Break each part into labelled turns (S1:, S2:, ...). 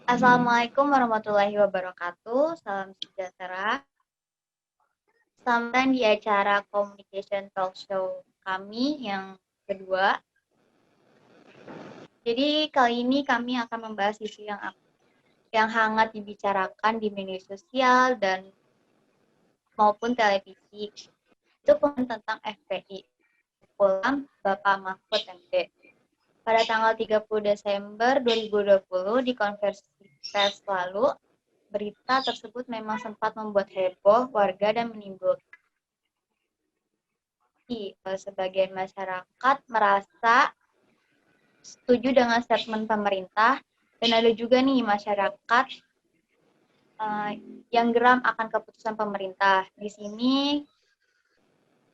S1: Assalamualaikum warahmatullahi wabarakatuh. Salam sejahtera. Selamat datang di acara Communication Talk Show kami yang kedua. Jadi kali ini kami akan membahas isu yang hangat dibicarakan di media sosial dan maupun televisi. Itu tentang FPI, ulam Bapak Mahfud MD. Pada tanggal 30 Desember 2020 di konversi pers lalu, berita tersebut memang sempat membuat heboh warga dan menimbulkan sebagian masyarakat merasa setuju dengan statement pemerintah dan ada juga nih masyarakat yang geram akan keputusan pemerintah. Di sini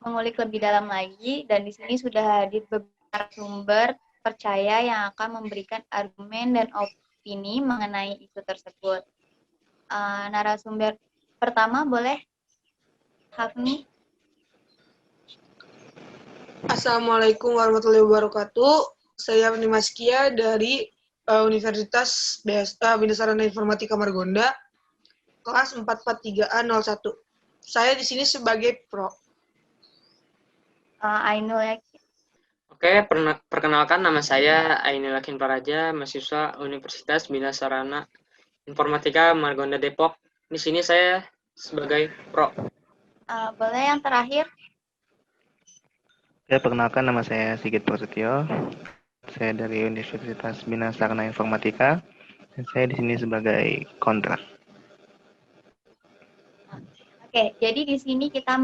S1: mengulik lebih dalam lagi dan di sini sudah hadir beberapa sumber percaya yang akan memberikan argumen dan opini mengenai isu tersebut. Narasumber pertama boleh Hafni.
S2: Assalamualaikum warahmatullahi wabarakatuh. Saya Nimaskia dari Universitas Bina Sarana Informatika Margonda, kelas 443A01. Saya di sini sebagai Pro.
S1: Ainul Yakin.
S3: Oke, perkenalkan nama saya Ainul Yakin Paraja, mahasiswa Universitas Bina Sarana Informatika Margonda Depok. Di sini saya sebagai Pro.
S1: Boleh yang terakhir?
S4: Ya, perkenalkan nama saya Sigit Prasetyo. Saya dari Universitas Bina Sarana Informatika dan saya di sini sebagai kontra.
S1: Oke, jadi di sini kita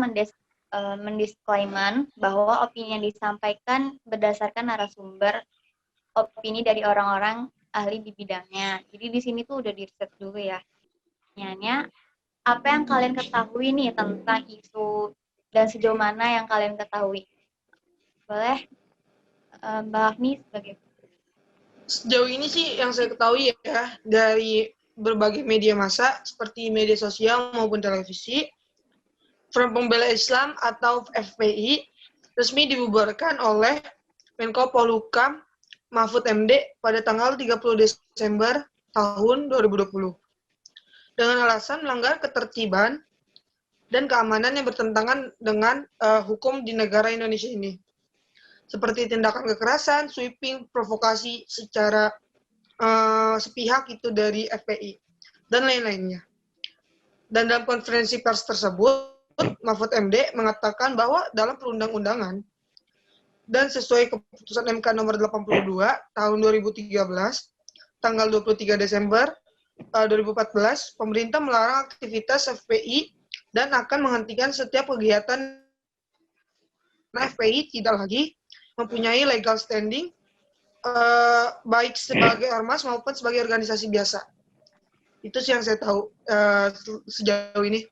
S1: mendisklaiman bahwa opini yang disampaikan berdasarkan narasumber opini dari orang-orang ahli di bidangnya. Jadi di sini tuh udah di-riset dulu ya. Pertanyaannya, apa yang kalian ketahui nih tentang isu dan sejauh mana yang kalian ketahui? Boleh Mbak Afni sebagai.
S2: Sejauh ini sih yang saya ketahui ya dari berbagai media massa seperti media sosial maupun televisi, Front Pembela Islam atau FPI resmi dibubarkan oleh Menko Polhukam Mahfud MD pada tanggal 30 Desember tahun 2020 dengan alasan melanggar ketertiban dan keamanan yang bertentangan dengan hukum di negara Indonesia ini. Seperti tindakan kekerasan, sweeping, provokasi secara sepihak itu dari FPI, dan lain-lainnya. Dan dalam konferensi pers tersebut, Mahfud MD mengatakan bahwa dalam perundang-undangan dan sesuai keputusan MK nomor 82 tahun 2013, tanggal 23 Desember 2014, pemerintah melarang aktivitas FPI dan akan menghentikan setiap kegiatan FPI tidak lagi mempunyai legal standing baik sebagai ormas maupun sebagai organisasi biasa. Itu sih yang saya tahu sejauh ini.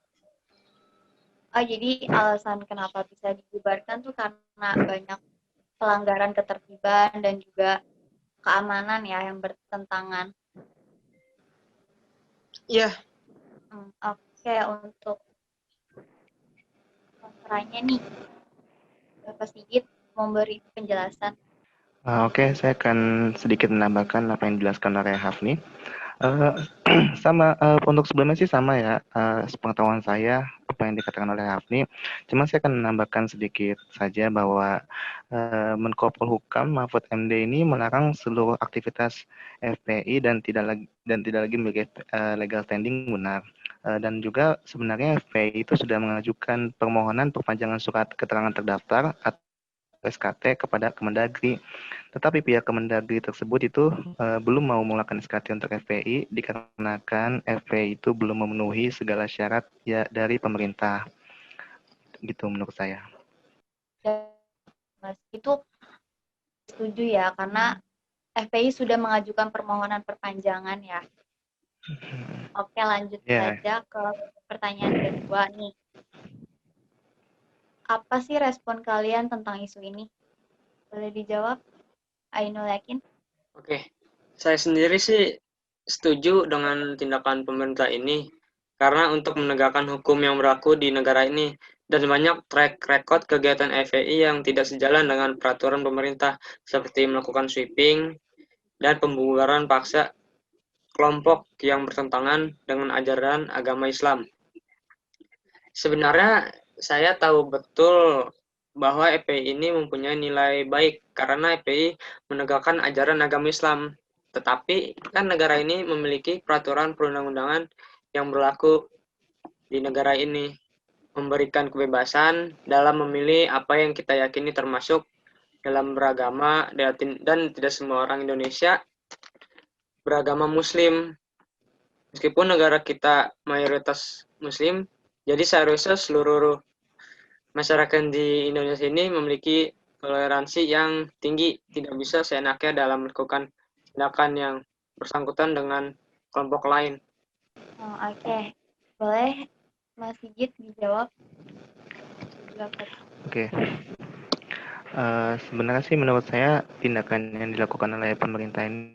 S1: Jadi alasan kenapa bisa dibubarkan tuh karena banyak pelanggaran ketertiban dan juga keamanan ya yang bertentangan.
S2: Iya.
S1: Oke, untuk kontranya nih, Bapak Sigit memberi penjelasan.
S4: Oke, saya akan sedikit menambahkan apa yang dijelaskan oleh Hafni. Untuk sebelumnya sih sama ya, sepengetahuan saya apa yang dikatakan oleh Hafni. Cuma saya akan menambahkan sedikit saja bahwa Menko Polhukam Mahfud MD ini melarang seluruh aktivitas FPI dan tidak lagi memiliki legal standing benar. Dan juga sebenarnya FPI itu sudah mengajukan permohonan perpanjangan surat keterangan terdaftar atau SKT kepada Kemendagri. Tetapi pihak Kemendagri tersebut itu belum mau mengeluarkan SKT untuk FPI dikarenakan FPI itu belum memenuhi segala syarat ya dari pemerintah. Gitu menurut saya.
S1: Mas, itu setuju ya karena FPI sudah mengajukan permohonan perpanjangan ya. Oke, lanjut saja ke pertanyaan kedua nih. Apa sih respon kalian tentang isu ini? Boleh dijawab? Ainul Yakin?
S3: Oke, saya sendiri sih setuju dengan tindakan pemerintah ini karena untuk menegakkan hukum yang berlaku di negara ini dan banyak track record kegiatan FPI yang tidak sejalan dengan peraturan pemerintah seperti melakukan sweeping dan pembubaran paksa kelompok yang bertentangan dengan ajaran agama Islam. Sebenarnya saya tahu betul bahwa FPI ini mempunyai nilai baik karena FPI menegakkan ajaran agama Islam. Tetapi kan negara ini memiliki peraturan perundang-undangan yang berlaku di negara ini, memberikan kebebasan dalam memilih apa yang kita yakini termasuk dalam beragama, dan tidak semua orang Indonesia beragama Muslim. Meskipun negara kita mayoritas Muslim, jadi seharusnya seluruh masyarakat di Indonesia ini memiliki toleransi yang tinggi, tidak bisa seenaknya dalam melakukan tindakan yang bersangkutan dengan kelompok lain.
S1: Oke. Boleh Mas Sigit dijawab?
S4: Oke. Sebenarnya sih menurut saya tindakan yang dilakukan oleh pemerintah ini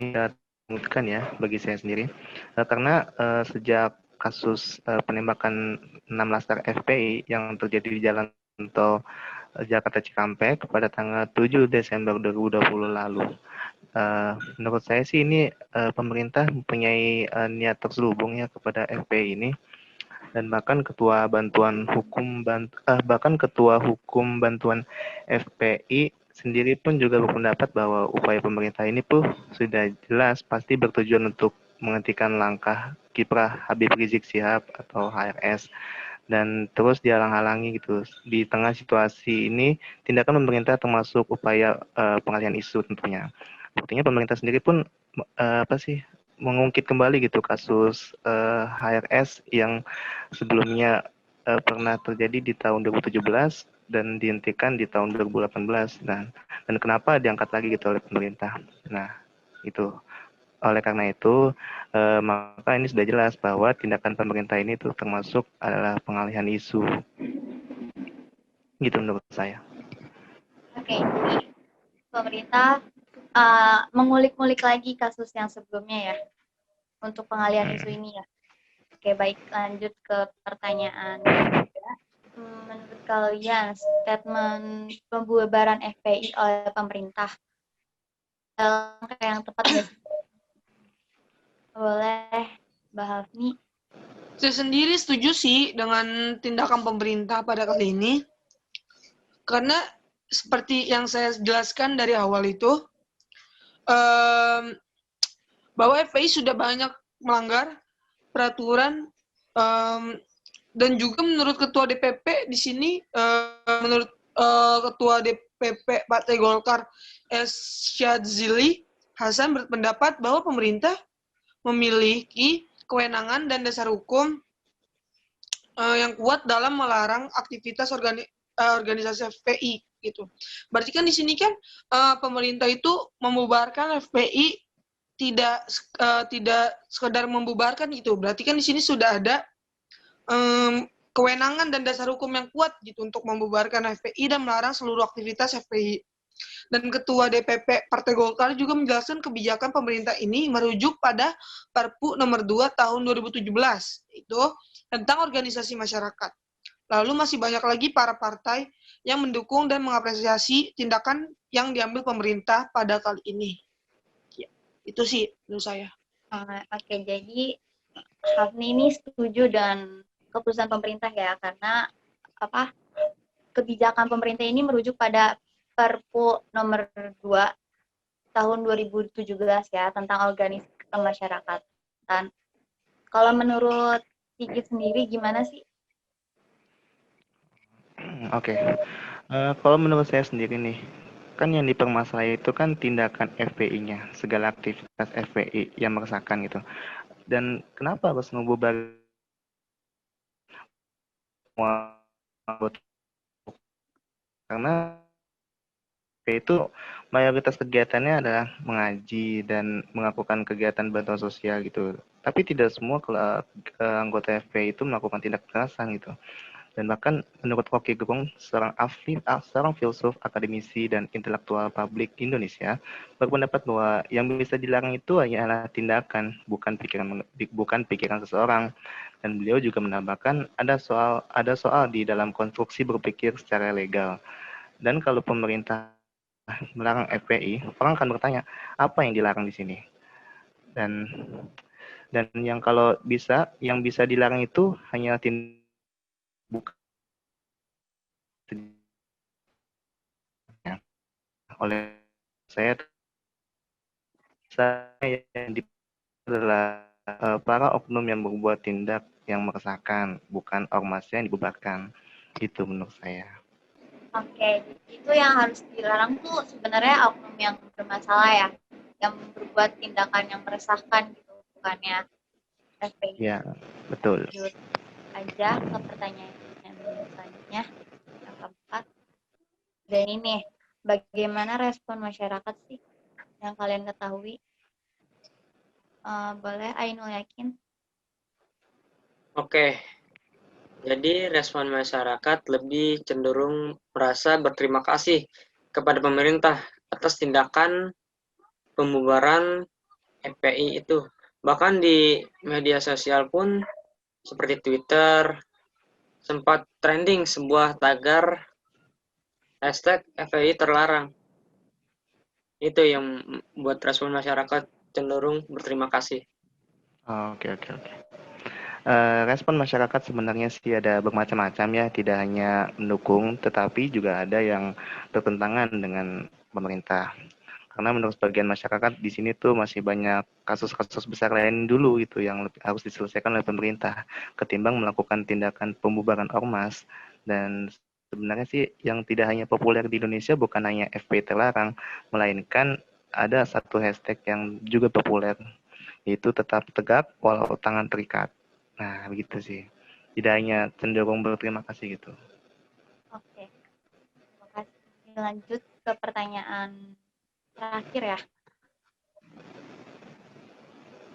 S4: menguntungkan ya bagi saya sendiri, karena sejak kasus penembakan 6 laskar FPI yang terjadi di jalan tol Jakarta Cikampek pada tanggal 7 Desember 2020 lalu. Menurut saya sih ini pemerintah mempunyai niat terselubung ya kepada FPI ini, dan bahkan ketua hukum bantuan FPI sendiri pun juga berpendapat bahwa upaya pemerintah ini pun sudah jelas pasti bertujuan untuk menghentikan langkah kiprah Habib Rizik Syihab atau HRS, dan terus dihalang-halangi gitu. Di tengah situasi ini, tindakan pemerintah termasuk upaya pengalihan isu tentunya. Buktinya pemerintah sendiri pun mengungkit kembali gitu kasus HRS yang sebelumnya pernah terjadi di tahun 2017 dan dihentikan di tahun 2018. Dan kenapa diangkat lagi gitu oleh pemerintah. Nah, itu. Oleh karena itu, maka ini sudah jelas bahwa tindakan pemerintah ini itu termasuk adalah pengalihan isu. Gitu menurut saya.
S1: Oke, jadi pemerintah mengulik-ngulik lagi kasus yang sebelumnya ya, untuk pengalihan isu ini ya. Oke, baik, lanjut ke pertanyaan ketiga. Menurut kalian, statement pembubaran FPI oleh pemerintah langkah yang tepat nggak sih? Boleh, Mbak Hafni.
S2: Saya sendiri setuju sih dengan tindakan pemerintah pada kali ini. Karena seperti yang saya jelaskan dari awal itu, bahwa FPI sudah banyak melanggar peraturan, dan juga menurut Ketua DPP di sini, menurut Ketua DPP Partai Golkar Syadzili Hasan berpendapat bahwa pemerintah memiliki kewenangan dan dasar hukum yang kuat dalam melarang aktivitas organisasi FPI gitu. Berarti kan di sini kan pemerintah itu membubarkan FPI tidak sekedar membubarkan gitu. Berarti kan di sini sudah ada kewenangan dan dasar hukum yang kuat gitu untuk membubarkan FPI dan melarang seluruh aktivitas FPI. Dan Ketua DPP Partai Golkar juga menjelaskan kebijakan pemerintah ini merujuk pada Perpu nomor 2 tahun 2017 itu tentang organisasi masyarakat. Lalu masih banyak lagi para partai yang mendukung dan mengapresiasi tindakan yang diambil pemerintah pada kali ini. Ya, itu sih menurut saya.
S1: Oke, jadi Hafni ini setuju dengan keputusan pemerintah ya, karena kebijakan pemerintah ini merujuk pada Perpu nomor 2 tahun 2017 ya, tentang organisasi kemasyarakatan. Kalau menurut Sigit sendiri gimana sih?
S4: Oke. Kalau menurut saya sendiri nih, kan yang dipermasalahi itu kan tindakan FPI-nya, segala aktivitas FPI yang meresahkan gitu. Dan kenapa harus membubar semua anggota? Karena itu mayoritas kegiatannya adalah mengaji dan melakukan kegiatan bantuan sosial gitu. Tapi tidak semua anggota FPI itu melakukan tindak kekerasan gitu. Dan bahkan menurut Rocky Gerung, seorang filsuf, akademisi, dan intelektual publik Indonesia, berpendapat bahwa yang bisa dilarang itu hanyalah tindakan, bukan pikiran seseorang. Dan beliau juga menambahkan ada soal di dalam konstruksi berpikir secara legal. Dan kalau pemerintah melarang FPI, orang akan bertanya, apa yang dilarang di sini? dan yang kalau yang bisa dilarang itu hanya bukan oleh saya yang adalah para oknum yang berbuat tindak yang meresahkan, bukan ormasnya yang dibubarkan. Itu menurut saya.
S1: Oke, itu yang harus dilarang tuh sebenarnya oknum yang bermasalah ya, yang berbuat tindakan yang meresahkan gitu, bukannya FPI.
S4: Ya, betul.
S1: Lanjut aja ke pertanyaan yang selanjutnya, yang keempat. Dan ini, bagaimana respon masyarakat sih yang kalian ketahui? Boleh Ainul Yakin?
S3: Oke, jadi respon masyarakat lebih cenderung merasa berterima kasih kepada pemerintah atas tindakan pembubaran FPI itu. Bahkan di media sosial pun seperti Twitter sempat trending sebuah tagar hashtag FPI terlarang. Itu yang buat respon masyarakat cenderung berterima kasih.
S4: Oke. Respon masyarakat sebenarnya sih ada bermacam-macam ya, tidak hanya mendukung, tetapi juga ada yang bertentangan dengan pemerintah. Karena menurut sebagian masyarakat di sini tuh masih banyak kasus-kasus besar lain dulu gitu yang harus diselesaikan oleh pemerintah ketimbang melakukan tindakan pembubaran ormas. Dan sebenarnya sih yang tidak hanya populer di Indonesia bukan hanya FPI terlarang, melainkan ada satu hashtag yang juga populer, yaitu tetap tegak walau tangan terikat. Nah, begitu sih. Tidak hanya cenderung berterima kasih gitu.
S1: Oke, terima kasih. Lanjut ke pertanyaan terakhir ya.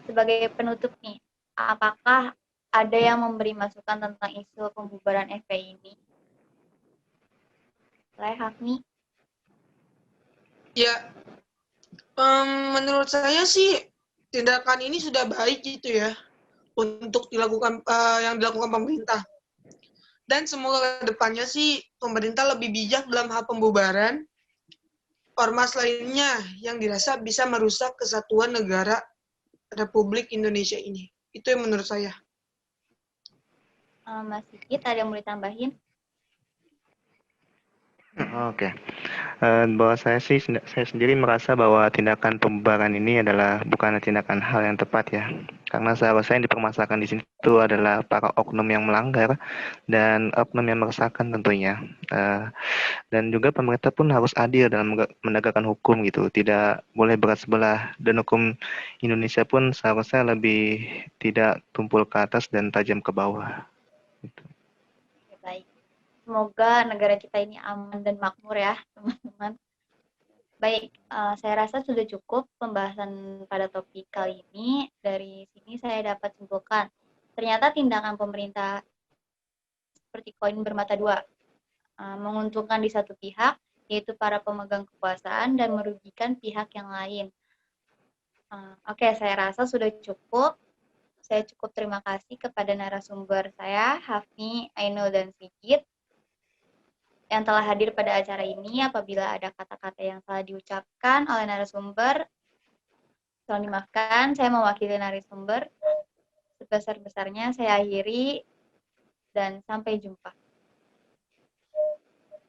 S1: Sebagai penutup nih, apakah ada yang memberi masukan tentang isu pembubaran FPI ini? Boleh, Hafni?
S2: Ya, menurut saya sih tindakan ini sudah baik gitu ya untuk dilakukan yang dilakukan pemerintah. Dan semoga kedepannya sih pemerintah lebih bijak dalam hal pembubaran ormas lainnya yang dirasa bisa merusak kesatuan negara Republik Indonesia ini. Itu yang menurut saya.
S1: Mas Sigit, ada yang mau ditambahin?
S4: Oke. Bahwa saya sendiri merasa bahwa tindakan pembubaran ini adalah bukan tindakan hal yang tepat ya. Karena seharusnya yang dipermasalahkan di sini itu adalah para oknum yang melanggar dan oknum yang meresahkan tentunya. Dan juga pemerintah pun harus adil dalam menegakkan hukum gitu. Tidak boleh berat sebelah, dan hukum Indonesia pun seharusnya lebih tidak tumpul ke atas dan tajam ke bawah. Gitu.
S1: Baik. Semoga negara kita ini aman dan makmur ya, teman-teman. Baik, saya rasa sudah cukup pembahasan pada topik kali ini. Dari sini saya dapat simpulkan, ternyata tindakan pemerintah seperti koin bermata dua, menguntungkan di satu pihak, yaitu para pemegang kekuasaan, dan merugikan pihak yang lain. Oke, saya rasa sudah cukup. Saya cukup terima kasih kepada narasumber saya, Hafni, Ainul, dan Sigit, yang telah hadir pada acara ini. Apabila ada kata-kata yang salah diucapkan oleh narasumber, tolong dimaafkan. Saya mewakili narasumber. Sebesar-besarnya saya akhiri, dan sampai jumpa.